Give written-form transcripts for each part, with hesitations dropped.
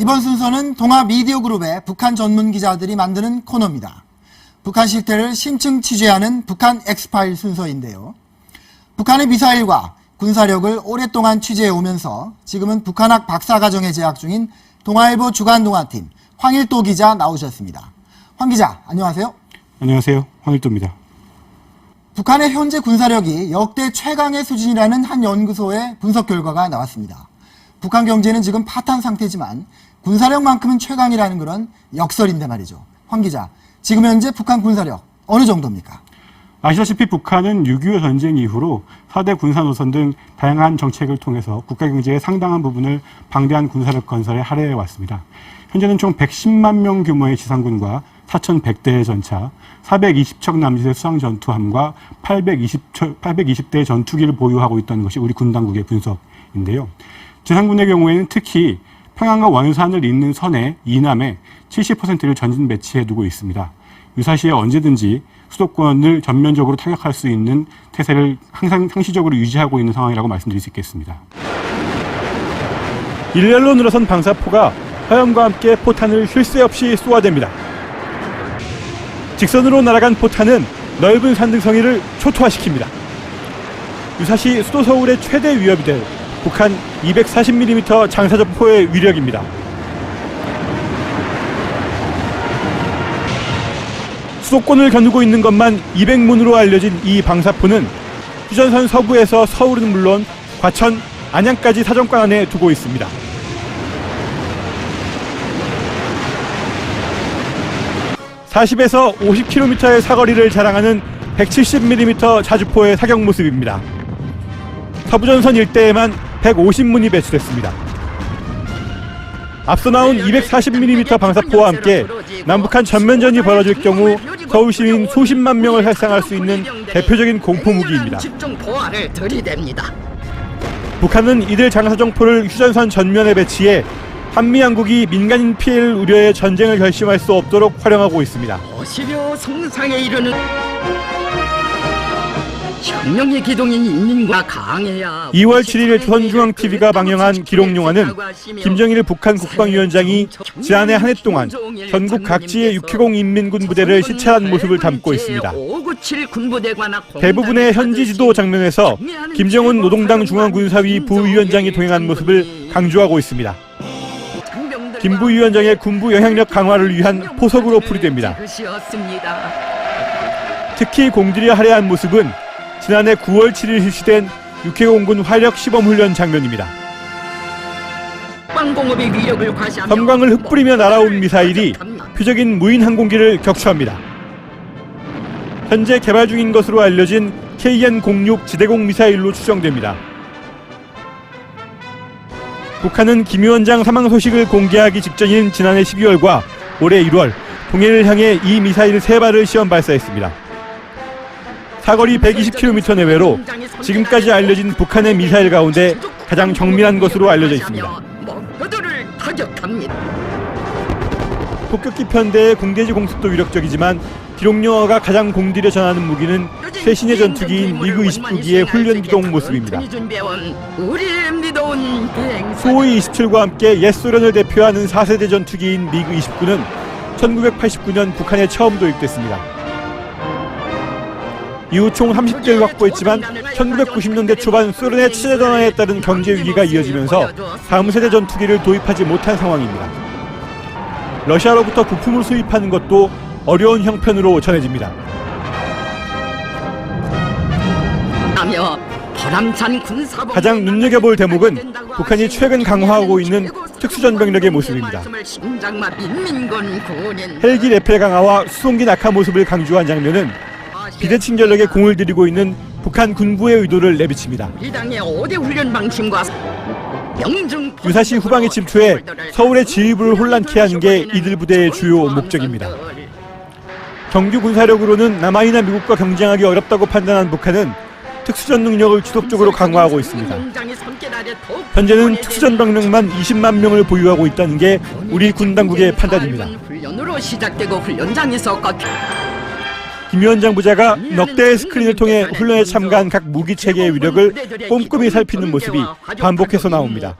이번 순서는 동아미디어그룹의 북한 전문 기자들이 만드는 코너입니다. 북한 실태를 심층 취재하는 북한 엑스파일 순서인데요. 북한의 미사일과 군사력을 오랫동안 취재해 오면서 지금은 북한학 박사과정에 재학 중인 동아일보 주간동아팀 황일도 기자 나오셨습니다. 황 기자, 안녕하세요. 안녕하세요. 황일도입니다. 북한의 현재 군사력이 역대 최강의 수준이라는 한 연구소의 분석 결과가 나왔습니다. 북한 경제는 지금 파탄 상태지만 군사력만큼은 최강이라는 그런 역설인데 말이죠. 황 기자, 지금 현재 북한 군사력 어느 정도입니까? 아시다시피 북한은 6.25 전쟁 이후로 4대 군사 노선 등 다양한 정책을 통해서 국가 경제의 상당한 부분을 방대한 군사력 건설에 할애해 왔습니다. 현재는 총 110만 명 규모의 지상군과 4,100대의 전차, 420척 남짓의 수상 전투함과 820대의 전투기를 보유하고 있다는 것이 우리 군 당국의 분석인데요. 지상군의 경우에는 특히 평양과 원산을 잇는 선의 이남에 70%를 전진 배치해 두고 있습니다. 유사시에 언제든지 수도권을 전면적으로 타격할 수 있는 태세를 항상 상시적으로 유지하고 있는 상황이라고 말씀드릴 수 있겠습니다. 일렬로 늘어선 방사포가 화염과 함께 포탄을 쉴 새 없이 쏘아댑니다. 직선으로 날아간 포탄은 넓은 산등성이를 초토화시킵니다. 유사시 수도 서울의 최대 위협이 될 북한 240mm 장사정포의 위력입니다. 수도권을 겨누고 있는 것만 200문으로 알려진 이 방사포는 휴전선 서부에서 서울은 물론 과천, 안양까지 사정권 안에 두고 있습니다. (40에서 50km의) 사거리를 자랑하는 170mm 자주포의 사격 모습입니다. 서부전선 일대에만 150문이 배치됐습니다. 앞서 나온 240mm 방사포와 함께 남북한 전면전이 벌어질 경우 서울 시민 수십만 명을 살상할 수 있는 대표적인 공포무기입니다. 북한은 이들 장사정포를 휴전선 전면에 배치해 한미양국이 민간인 피해를 우려해 전쟁을 결심할 수 없도록 활용하고 있습니다. 성상에 이르는 혁명의 기동인 인민과 강해야. 2월 7일 조선중앙TV가 방영한 기록영화는 김정일 북한 국방위원장이 지난해 한 해 동안 전국 각지의 620 인민군 부대를 시찰한 모습을 담고 있습니다. 대부분의 현지 지도 장면에서 김정은 노동당 중앙군사위 부위원장이 동행한 모습을 강조하고 있습니다. 김 부위원장의 군부 영향력 강화를 위한 포석으로 풀이됩니다. 특히 공들여 할애한 모습은 지난해 9월 7일 실시된 육해공군 화력 시범훈련 장면입니다. 섬광을 흩뿌리며 날아온 미사일이 표적인 무인 항공기를 격추합니다. 현재 개발 중인 것으로 알려진 KN-06 지대공 미사일로 추정됩니다. 북한은 김 위원장 사망 소식을 공개하기 직전인 지난해 12월과 올해 1월 동해를 향해 이 미사일 3발을 시험 발사했습니다. 사거리 120km 내외로 지금까지 알려진 북한의 미사일 가운데 가장 정밀한 것으로 알려져 있습니다. 폭격기 편대의 공대지 공습도 위력적이지만 기록영화가 가장 공들여 전하는 무기는 최신의 전투기인 미그 29기의 훈련 기동 모습입니다. 수호이 27과 함께 옛 소련을 대표하는 4세대 전투기인 미그 29는 1989년 북한에 처음 도입됐습니다. 이후 총 30개를 확보했지만 1990년대 초반 소련의 체제 전환에 따른 경제 위기가 이어지면서 다음 세대 전투기를 도입하지 못한 상황입니다. 러시아로부터 부품을 수입하는 것도 어려운 형편으로 전해집니다. 가장 눈여겨볼 대목은 북한이 최근 강화하고 있는 특수전병력의 모습입니다. 헬기 레펠 강화와 수송기 낙하 모습을 강조한 장면은 비대칭 전력에 공을 들이고 있는 북한 군부의 의도를 내비칩니다. 유사시 후방에 침투해 서울의 지휘부를 혼란케 하는 게 이들 부대의 주요 목적입니다. 정규 군사력으로는 남한이나 미국과 경쟁하기 어렵다고 판단한 북한은 특수전 능력을 지속적으로 강화하고 있습니다. 현재는 특수전 병력만 20만 명을 보유하고 있다는 게 우리 군 당국의 판단입니다. 김 위원장 부자가 넉대의 스크린을 통해 훈련에 참가한 각 무기체계의 위력을 꼼꼼히 살피는 모습이 반복해서 나옵니다.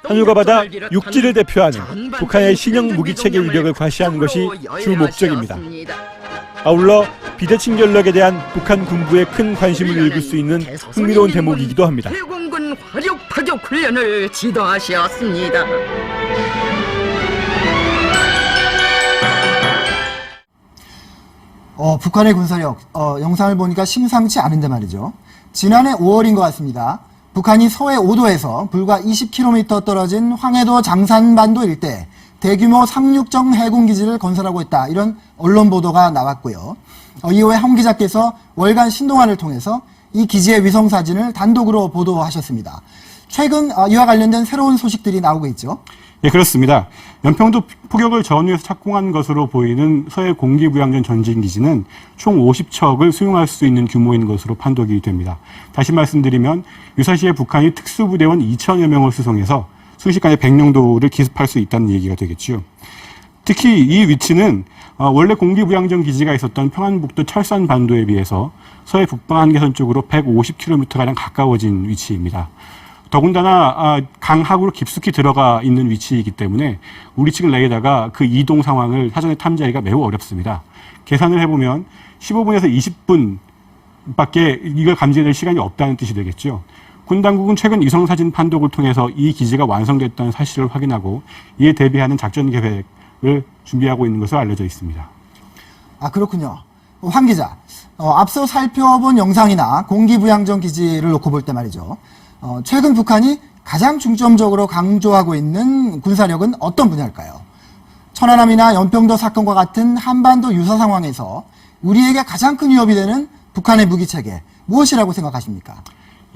하늘과 바다, 육지를 대표하는 북한의 신형 무기체계 위력을 과시하는 것이 주 목적입니다. 아울러 비대칭 전력에 대한 북한 군부의 큰 관심을 읽을 수 있는 흥미로운 대목이기도 합니다. 해군군 화력 타격 훈련을 지도하셨습니다. 북한의 군사력, 영상을 보니까 심상치 않은데 말이죠. 지난해 5월인 것 같습니다. 북한이 서해 5도에서 불과 20km 떨어진 황해도 장산반도 일대 대규모 상륙정 해군기지를 건설하고 있다. 이런 언론 보도가 나왔고요. 이후에 황 기자께서 월간 신동아를 통해서 이 기지의 위성사진을 단독으로 보도하셨습니다. 최근 이와 관련된 새로운 소식들이 나오고 있죠. 예, 그렇습니다. 연평도 포격을 전후에서 착공한 것으로 보이는 서해 공기부양전 전진기지는 총 50척을 수용할 수 있는 규모인 것으로 판독이 됩니다. 다시 말씀드리면 유사시에 북한이 특수부대원 2천여 명을 수송해서 순식간에 100명도를 기습할 수 있다는 얘기가 되겠죠. 특히 이 위치는 원래 공기부양전 기지가 있었던 평안북도 철산반도에 비해서 서해 북방 한계선 쪽으로 150km가량 가까워진 위치입니다. 더군다나 강하구로 깊숙이 들어가 있는 위치이기 때문에 우리 측 레이더가 그 이동 상황을 사전에 탐지하기가 매우 어렵습니다. 계산을 해보면 15분에서 20분밖에 이걸 감지해낼 시간이 없다는 뜻이 되겠죠. 군 당국은 최근 위성사진 판독을 통해서 이 기지가 완성됐다는 사실을 확인하고 이에 대비하는 작전 계획을 준비하고 있는 것으로 알려져 있습니다. 그렇군요. 황 기자, 앞서 살펴본 영상이나 공기부양전 기지를 놓고 볼 때 말이죠. 최근 북한이 가장 중점적으로 강조하고 있는 군사력은 어떤 분야일까요? 천안함이나 연평도 사건과 같은 한반도 유사 상황에서 우리에게 가장 큰 위협이 되는 북한의 무기체계, 무엇이라고 생각하십니까?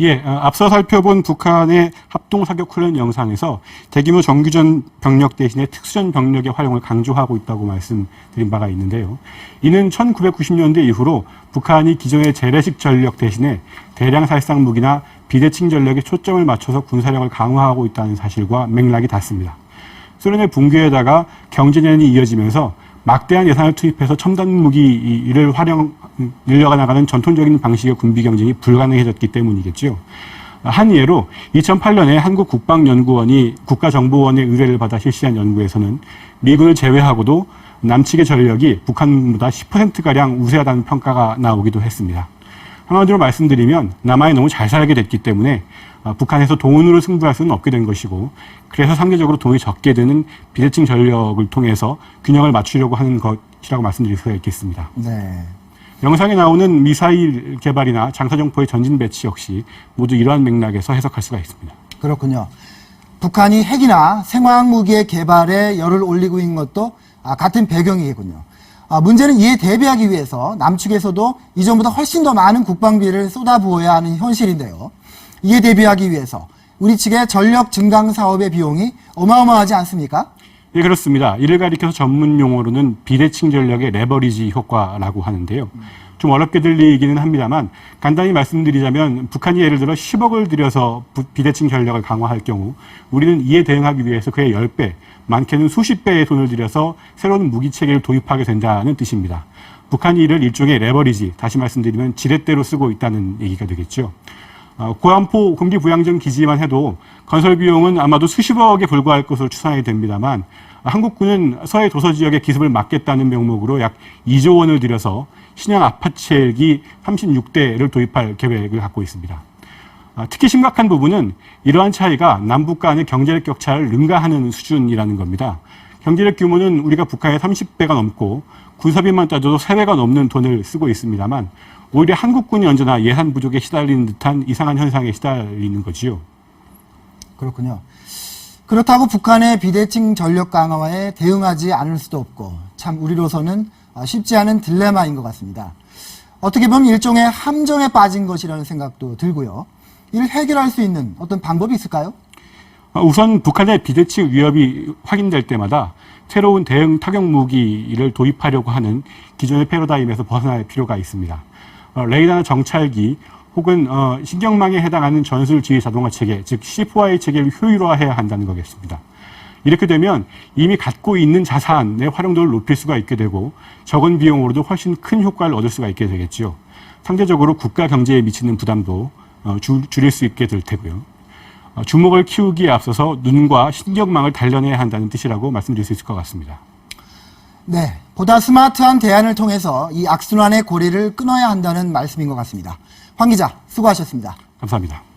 예, 앞서 살펴본 북한의 합동사격훈련 영상에서 대규모 정규전 병력 대신에 특수전 병력의 활용을 강조하고 있다고 말씀드린 바가 있는데요. 이는 1990년대 이후로 북한이 기존의 재래식 전력 대신에 대량 살상 무기나 비대칭 전력에 초점을 맞춰서 군사력을 강화하고 있다는 사실과 맥락이 닿습니다. 소련의 붕괴에다가 경제난이 이어지면서 막대한 예산을 투입해서 첨단 무기를 늘려가 나가는 전통적인 방식의 군비 경쟁이 불가능해졌기 때문이겠죠. 한 예로 2008년에 한국국방연구원이 국가정보원의 의뢰를 받아 실시한 연구에서는 미군을 제외하고도 남측의 전력이 북한보다 10%가량 우세하다는 평가가 나오기도 했습니다. 한마디로 말씀드리면 남한이 너무 잘 살게 됐기 때문에 북한에서 돈으로 승부할 수는 없게 된 것이고 그래서 상대적으로 돈이 적게 드는 비대칭 전력을 통해서 균형을 맞추려고 하는 것이라고 말씀드릴 수가 있겠습니다. 네. 영상에 나오는 미사일 개발이나 장사정포의 전진 배치 역시 모두 이러한 맥락에서 해석할 수가 있습니다. 그렇군요. 북한이 핵이나 생화학 무기의 개발에 열을 올리고 있는 것도 같은 배경이겠군요. 문제는 이에 대비하기 위해서 남측에서도 이전보다 훨씬 더 많은 국방비를 쏟아부어야 하는 현실인데요. 이에 대비하기 위해서 우리 측의 전력 증강 사업의 비용이 어마어마하지 않습니까? 예, 그렇습니다. 이를 가리켜서 전문 용어로는 비대칭 전력의 레버리지 효과라고 하는데요. 좀 어렵게 들리기는 합니다만 간단히 말씀드리자면 북한이 예를 들어 10억을 들여서 비대칭 전력을 강화할 경우 우리는 이에 대응하기 위해서 그의 10배, 많게는 수십 배의 돈을 들여서 새로운 무기체계를 도입하게 된다는 뜻입니다. 북한이 이를 일종의 레버리지, 다시 말씀드리면 지렛대로 쓰고 있다는 얘기가 되겠죠. 고안포 공기부양전 기지만 해도 건설 비용은 아마도 수십억에 불과할 것으로 추산이 됩니다만 한국군은 서해 도서 지역의 기습을 막겠다는 명목으로 약 2조 원을 들여서 신형 아파치 헬기 36대를 도입할 계획을 갖고 있습니다. 특히 심각한 부분은 이러한 차이가 남북 간의 경제력 격차를 능가하는 수준이라는 겁니다. 경제력 규모는 우리가 북한의 30배가 넘고 군사비만 따져도 3배가 넘는 돈을 쓰고 있습니다만 오히려 한국군이 언제나 예산 부족에 시달리는 듯한 이상한 현상에 시달리는 거지요. 그렇군요. 그렇다고 북한의 비대칭 전력 강화에 대응하지 않을 수도 없고 참 우리로서는 쉽지 않은 딜레마인 것 같습니다. 어떻게 보면 일종의 함정에 빠진 것이라는 생각도 들고요. 이를 해결할 수 있는 어떤 방법이 있을까요? 우선 북한의 비대칭 위협이 확인될 때마다 새로운 대응 타격 무기를 도입하려고 하는 기존의 패러다임에서 벗어날 필요가 있습니다. 레이더나 정찰기 혹은 신경망에 해당하는 전술 지휘 자동화 체계, 즉 C4I 체계를 효율화해야 한다는 거겠습니다. 이렇게 되면 이미 갖고 있는 자산의 활용도를 높일 수가 있게 되고 적은 비용으로도 훨씬 큰 효과를 얻을 수가 있게 되겠죠. 상대적으로 국가 경제에 미치는 부담도 줄일 수 있게 될 테고요. 주목을 키우기에 앞서서 눈과 신경망을 단련해야 한다는 뜻이라고 말씀드릴 수 있을 것 같습니다. 네, 보다 스마트한 대안을 통해서 이 악순환의 고리를 끊어야 한다는 말씀인 것 같습니다. 황 기자, 수고하셨습니다. 감사합니다.